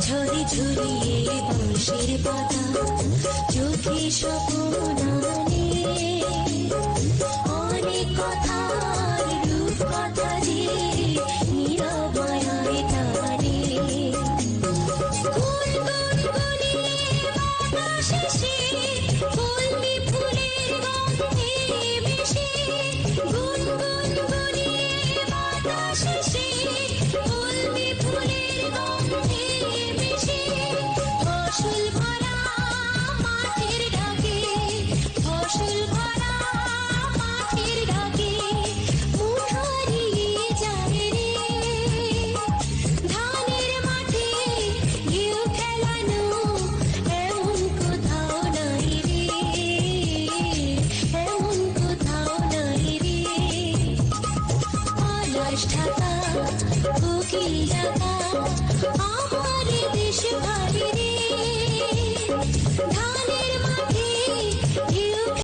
ঝরে ঝরিয়ে বংশের পাতা চোখে স্বপ্ন আনে অনেক কথার রূপ কথা যে নীরবয়ায় টানে গুন গুন গুনিয়ে বাতাসে সে কলমি ফুলের গন্ধে মিশে গুন গুন গুনিয়ে বাতাসে সে কলমি ফুলের গন্ধে ফসল ভরা মাঠের ডাকে ফসল ভরা মাঠের ডাকে মুখারিয়ে যায় রে ধানের মাঠে ঢেউ খেলানো এমন কোথাও নাই রে এমন কোথাও নাই রে পলাশ ঢাকা কোকিল ডাকা